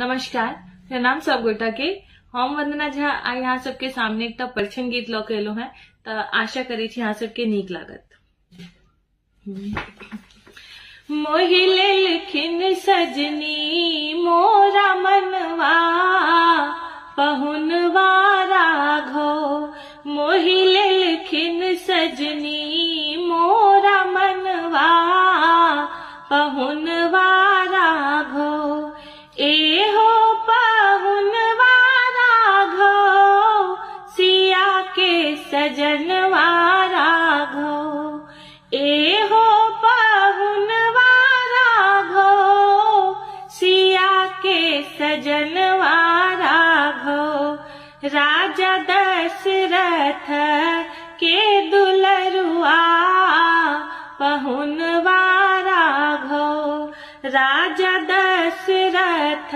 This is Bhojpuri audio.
नमस्कार, मेरा नाम सबगोटा के हम वंदना झा आ यहाँ सबके सामने एक परिछन गीत लऽ के एलो हैं। तो आशा करी छी यहाँ सबके नीक लागत। मोहि लेलखिन सजनी मोरा मनवा पहुनवा राघो। मोहि लेलखिन सजनी मोरा मनवा पहुनवा राघो। एहो पहुनवा राघो सिया के सजनवा राघो। एहो पहुनवा राघो सिया के सजनवा राघो। राजा दशरथ के दुलरुआ पहुनवा राघो। राजा दशरथ